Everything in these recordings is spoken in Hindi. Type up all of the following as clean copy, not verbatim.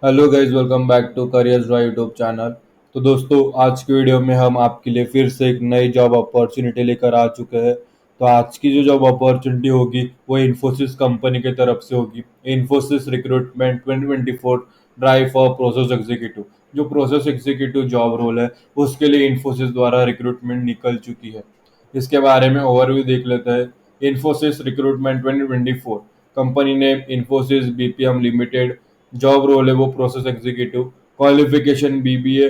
Hello guys, welcome back to careers drive YouTube channel. तो दोस्तों, आज की वीडियो में हम आपके लिए फिर से एक नई जॉब अपॉर्चुनिटी लेकर आ चुके हैं। तो आज की जो जॉब अपॉर्चुनिटी होगी वो इन्फोसिस कंपनी की तरफ से होगी। Infosys recruitment 2024 drive for process executive. जो प्रोसेस एग्जीक्यूटिव जॉब रोल है उसके लिए इन्फोसिस द्वारा रिक्रूटमेंट निकल चुकी है। इसके बारे में ओवरव्यू देख लेते हैं। Infosys recruitment 2024 company name Infosys BPM limited. Job role है वो process executive. Qualification BBA,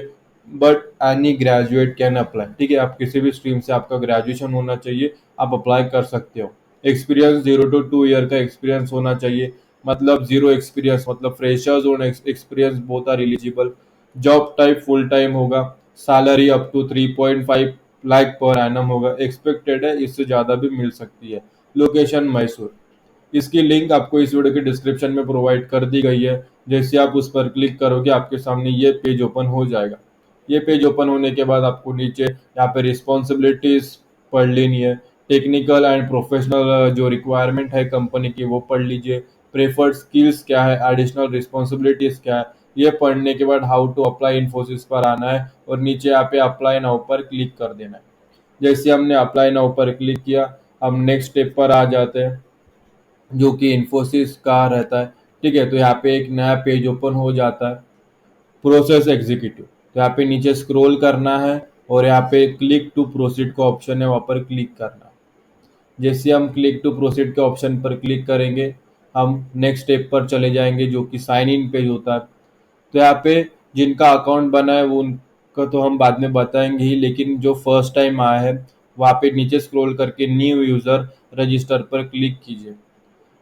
but any graduate can apply. ठीक है, आप किसी भी स्ट्रीम से आपका ग्रेजुएशन होना चाहिए, आप अप्लाई कर सकते हो। एक्सपीरियंस 0 to 2 ईयर का एक्सपीरियंस होना चाहिए। मतलब जीरो एक्सपीरियंस मतलब फ्रेशर्स और experience both are eligible. Job type full time होगा। Salary up to 3.5 lakh per annum होगा। एक्सपेक्टेड है इससे ज़्यादा भी मिल सकती है। लोकेशन मैसूर। इसकी लिंक आपको इस वीडियो के डिस्क्रिप्शन में प्रोवाइड कर दी गई है। जैसे आप उस पर क्लिक करोगे आपके सामने ये पेज ओपन हो जाएगा। ये पेज ओपन होने के बाद आपको नीचे यहाँ पे रिस्पॉन्सिबिलिटीज पढ़ लेनी है। टेक्निकल एंड प्रोफेशनल जो रिक्वायरमेंट है कंपनी की वो पढ़ लीजिए। प्रेफर्ड स्किल्स क्या है, एडिशनल रिस्पॉन्सिबिलिटीज क्या है, ये पढ़ने के बाद हाउ टू अप्लाई इन्फोसिस पर आना है और नीचे यहाँ पे अप्लाई नाउ पर क्लिक कर देना है। जैसे हमने अप्लाई नाउ पर क्लिक किया, हम नेक्स्ट स्टेप पर आ जाते हैं जो कि इन्फोसिस का रहता है। ठीक है, तो यहाँ पे एक नया पेज ओपन हो जाता है, प्रोसेस एग्जीक्यूटिव। तो यहाँ पे नीचे स्क्रॉल करना है और यहाँ पे क्लिक टू प्रोसीड का ऑप्शन है, वहाँ पर क्लिक करना है। जैसे हम क्लिक टू प्रोसीड के ऑप्शन पर क्लिक करेंगे, हम नेक्स्ट स्टेप पर चले जाएंगे जो कि साइन इन पेज होता है। तो यहाँ पे जिनका अकाउंट बना है वो उनका तो हम बाद में बताएंगे ही, लेकिन जो फर्स्ट टाइम आया है वहाँ पे नीचे स्क्रॉल करके न्यू यूज़र रजिस्टर पर क्लिक कीजिए।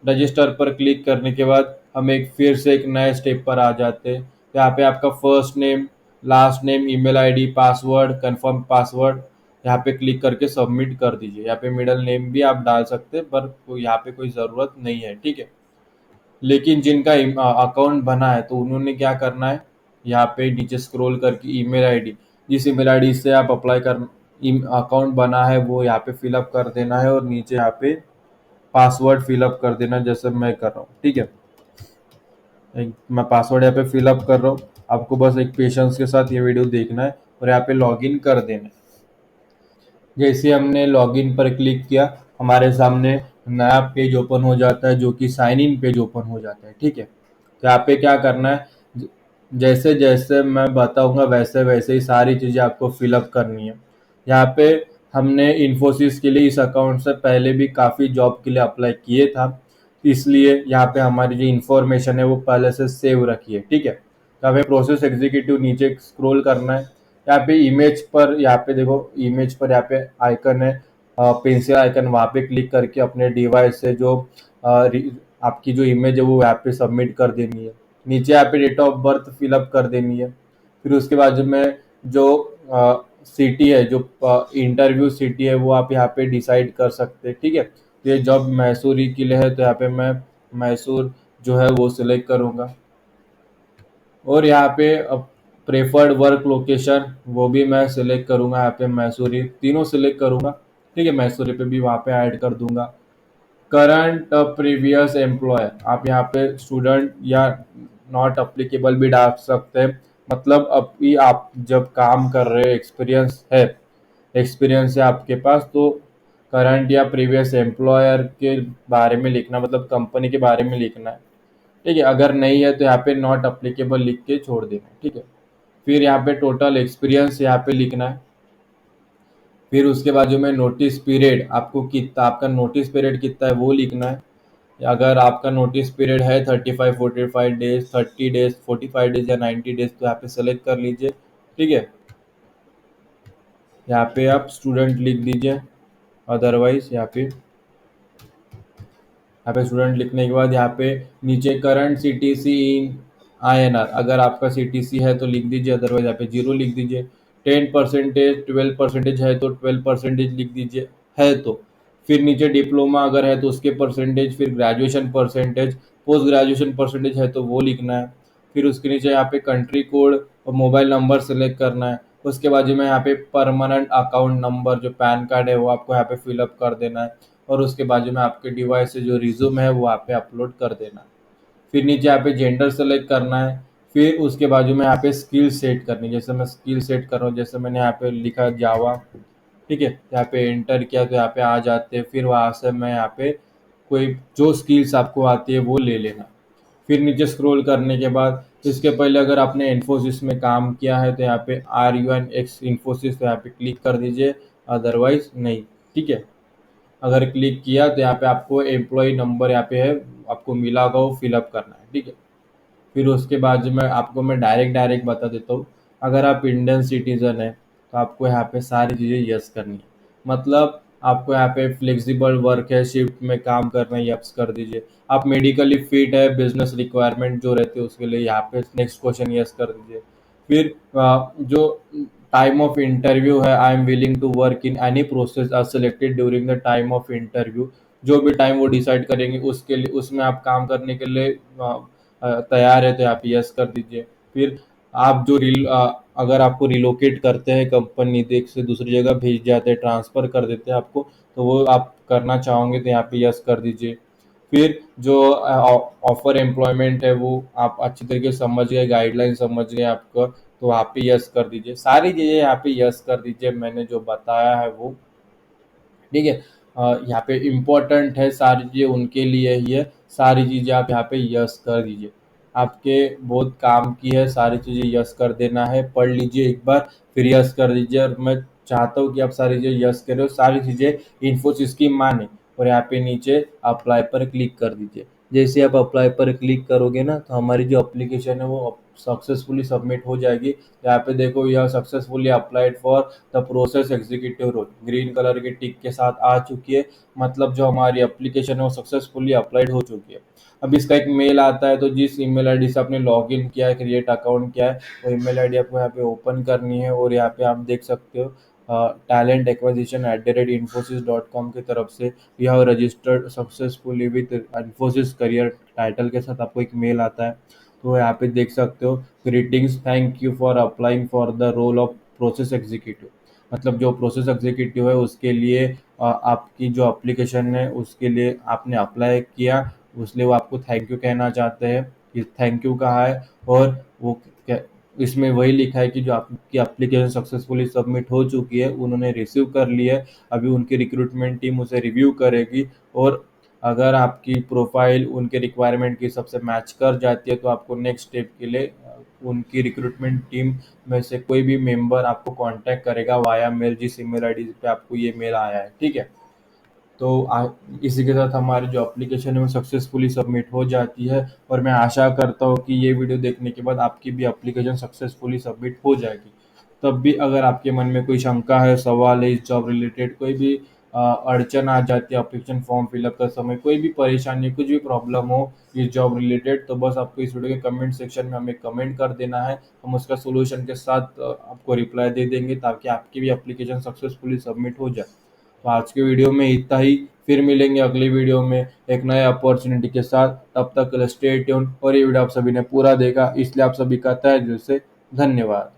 रजिस्टर पर क्लिक करने के बाद हम एक फिर से एक नए स्टेप पर आ जाते हैं। यहाँ पे आपका first name, last name, email ID, password, confirm password, यहाँ पे क्लिक करके सबमिट कर दीजिए। यहाँ पे मिडल नेम भी आप डाल सकते हैं पर यहाँ पे कोई ज़रूरत नहीं है। ठीक है, लेकिन जिनका अकाउंट बना है तो उन्होंने क्या करना है, यहाँ पे नीचे स्क्रॉल करके ईमेल आईडी, जिस ईमेल आईडी से आप अप्लाई कर अकाउंट बना है वो यहाँ पे फिलअप कर देना है और नीचे यहाँ पे पासवर्ड फिलअप कर देना जैसे मैं कर रहा हूँ। ठीक है, मैं पासवर्ड यहाँ पे फिलअप कर रहा हूँ। आपको बस एक पेशेंस के साथ ये वीडियो देखना है और यहाँ पे लॉगिन कर देना है। जैसे हमने लॉगिन पर क्लिक किया, हमारे सामने नया पेज ओपन हो जाता है जो कि साइन इन पेज ओपन हो जाता है। ठीक है, तो यहाँ पे क्या करना है, जैसे जैसे मैं बताऊंगा वैसे वैसे ही सारी चीज़ें आपको फिलअप करनी है। यहाँ पे हमने इन्फोसिस के लिए इस अकाउंट से पहले भी काफ़ी जॉब के लिए अप्लाई किए था, इसलिए यहाँ पे हमारी जो इन्फॉर्मेशन है वो पहले से सेव रखी है। ठीक है, तो हमें प्रोसेस एग्जीक्यूटिव नीचे स्क्रॉल करना है। यहाँ पे इमेज पर, यहाँ पे देखो इमेज पर यहाँ पे आइकन है, पेंसिल आइकन, वहाँ पे क्लिक करके अपने डिवाइस से जो आपकी जो इमेज है वो यहाँ पे सबमिट कर देनी है। नीचे यहाँ पे डेट ऑफ बर्थ फिलअप कर देनी है। फिर उसके बाद में जो सिटी है, जो इंटरव्यू सिटी है वो आप यहाँ पे डिसाइड कर सकते हैं। ठीक है, तो ये जॉब मैसूरी के लिए है तो यहाँ पे मैं मैसूर जो है वो सिलेक्ट करूँगा। और यहाँ पे प्रेफर्ड वर्क लोकेशन वो भी मैं सिलेक्ट करूँगा, यहाँ पे मैसूरी तीनों सिलेक्ट करूँगा। ठीक है, मैसूरी पे भी वहाँ पे ऐड कर दूंगा। करंट प्रीवियस एम्प्लॉयर, आप यहाँ पे स्टूडेंट या नॉट अप्लीकेबल भी डाल सकते हैं। मतलब अभी आप जब काम कर रहे हो, एक्सपीरियंस है आपके पास, तो करंट या प्रीवियस एम्प्लॉयर के बारे में लिखना, मतलब कंपनी के बारे में लिखना है। ठीक है, अगर नहीं है तो यहाँ पे नॉट अप्लीकेबल लिख के छोड़ देना है। ठीक है, फिर यहाँ पे टोटल एक्सपीरियंस यहाँ पे लिखना है। फिर उसके बाजू में नोटिस पीरियड, आपको कितना, आपका नोटिस पीरियड कितना है वो लिखना है। अगर आपका नोटिस पीरियड है 35 45 डेज, 30 डेज, 45 डेज या 90 डेज तो यहाँ पे सेलेक्ट कर लीजिए। ठीक है, यहाँ पे आप स्टूडेंट लिख दीजिए। अदरवाइज यहाँ पे स्टूडेंट लिखने के बाद यहाँ पे नीचे करंट सीटीसी इन आईएनआर, अगर आपका सीटीसी है तो लिख दीजिए, अदरवाइज यहाँ पे 0 लिख दीजिए। 10% 12% है तो 12% लिख दीजिए, है तो। फिर नीचे डिप्लोमा अगर है तो उसके परसेंटेज, फिर graduation percentage, post graduation percentage है तो वो लिखना है। फिर उसके नीचे यहाँ पे कंट्री कोड और मोबाइल नंबर सेलेक्ट करना है। उसके बाजू में यहाँ पे परमानेंट अकाउंट नंबर जो पैन कार्ड है वो आपको यहाँ पे फिलअप कर देना है। और उसके बाजू में आपके डिवाइस से जो रिज्यूम है वो यहाँ पे अपलोड कर देना है। फिर नीचे यहाँ पे जेंडर सेलेक्ट करना है। फिर उसके बाजू में यहाँ पे स्किल सेट करनी, जैसे मैं स्किल सेट कर रहा हूँ, जैसे मैंने यहाँ पे लिखा जावा, ठीक है, यहाँ पे एंटर किया तो यहाँ पे आ जाते हैं। फिर वहाँ से मैं यहाँ पे कोई जो स्किल्स आपको आती है वो ले लेना। फिर नीचे स्क्रॉल करने के बाद इसके पहले अगर आपने इन्फोसिस में काम किया है तो यहाँ पे are you an ex Infosys, तो यहाँ पे क्लिक कर दीजिए, अदरवाइज नहीं, ठीक है। अगर क्लिक किया तो यहाँ पे आपको एम्प्लॉय नंबर यहाँ पे है, आपको मिला होगा, वो फिलअप करना है, ठीक है। फिर उसके बाद में आपको मैं डायरेक्ट डायरेक्ट बता देता हूँ। अगर आप इंडियन सिटीजन है तो आपको यहाँ पे सारी चीज़ें यस करनी है। मतलब आपको यहाँ पे फ्लेक्सिबल वर्क है, शिफ्ट में काम करना है, यस कर दीजिए। आप मेडिकली फिट है, बिजनेस रिक्वायरमेंट जो रहती है उसके लिए यहाँ पे नेक्स्ट क्वेश्चन यस कर दीजिए। फिर जो टाइम ऑफ इंटरव्यू है, I am willing to work in any process are selected during the time of interview. जो भी टाइम वो डिसाइड करेंगे उसके लिए, उसमें आप काम करने के लिए तैयार है तो आप यस कर दीजिए। फिर आप जो अगर आपको रिलोकेट करते हैं, कंपनी एक से दूसरी जगह भेज जाते हैं, ट्रांसफ़र कर देते हैं आपको, तो वो आप करना चाहोगे तो यहाँ पे यस कर दीजिए। फिर जो ऑफर एम्प्लॉयमेंट है वो आप अच्छी तरीके से समझ गए, गाइडलाइन समझ गए आपको, तो वहाँ पे यस कर दीजिए। सारी चीज़ें यहाँ पे यस कर दीजिए, मैंने जो बताया है वो, ठीक है। यहाँ पे इम्पोर्टेंट है, सारी चीज़ें उनके लिए ही है, सारी चीज़ें आप यहाँ पे यस कर दीजिए। आपके बहुत काम की है, सारी चीज़ें यस कर देना है, पढ़ लीजिए एक बार, फिर यस कर दीजिए। और मैं चाहता हूँ कि आप सारी चीज़ें यस करें और सारी चीज़ें इन्फोसिस की माने, और यहाँ पे नीचे अप्लाई पर क्लिक कर दीजिए। जैसे आप अप्लाई पर क्लिक करोगे ना तो हमारी जो एप्लीकेशन है वो सक्सेसफुली सबमिट हो जाएगी। यहाँ पे देखो, यह successfully applied for the process executive role, green colour के टिक के साथ आ चुकी है। मतलब जो हमारी एप्लीकेशन है वो सक्सेसफुली अप्लाइड हो चुकी है। अब इसका एक मेल आता है, तो जिस ईमेल आईडी से आपने लॉगिन किया है, क्रिएट अकाउंट किया है, वो ईमेल आईडी आपको यहाँ पे ओपन करनी है। और यहाँ पे आप देख सकते हो टैलेंट एक्विजिशन @infosys.com की तरफ से you have registered successfully with Infosys career title के साथ आपको एक मेल आता है। तो यहाँ पे देख सकते हो, greetings, thank you for applying for the role of process executive. मतलब जो प्रोसेस एग्जीक्यूटिव है उसके लिए आपकी जो एप्लीकेशन है उसके लिए आपने अप्लाई किया, इसलिए वो आपको थैंक यू कहना चाहते हैं। ये थैंक यू कहा है। और वो इसमें वही लिखा है कि जो आपकी एप्लीकेशन सक्सेसफुली सबमिट हो चुकी है, उन्होंने रिसीव कर लिया है। अभी उनकी रिक्रूटमेंट टीम उसे रिव्यू करेगी, और अगर आपकी प्रोफाइल उनके रिक्वायरमेंट के सबसे मैच कर जाती है तो आपको नेक्स्ट स्टेप के लिए उनकी रिक्रूटमेंट टीम में से कोई भी मेंबर आपको कांटेक्ट करेगा वाया मेल, जिस ईमेल आईडी पे आपको ये मेल आया है, ठीक है। तो इसी के साथ हमारी जो एप्लीकेशन है वो सक्सेसफुली सबमिट हो जाती है। और मैं आशा करता हूँ कि ये वीडियो देखने के बाद आपकी भी एप्लीकेशन सक्सेसफुली सबमिट हो जाएगी। तब भी अगर आपके मन में कोई शंका है, सवाल है, इस जॉब रिलेटेड कोई भी अड़चन आ जाती है एप्लीकेशन फॉर्म फिलअप करते समय, कोई भी परेशानी, कुछ भी प्रॉब्लम हो इस जॉब रिलेटेड, तो बस आपको इस वीडियो के कमेंट सेक्शन में हमें कमेंट कर देना है। हम उसका सोल्यूशन के साथ आपको रिप्लाई दे देंगे, ताकि आपकी भी एप्लीकेशन सक्सेसफुली सबमिट हो जाए। तो आज के वीडियो में इतना ही। फिर मिलेंगे अगली वीडियो में एक नए अपॉर्चुनिटी के साथ। तब तक स्टे ट्यून। और ये वीडियो आप सभी ने पूरा देखा इसलिए आप सभी का तहे दिल से धन्यवाद।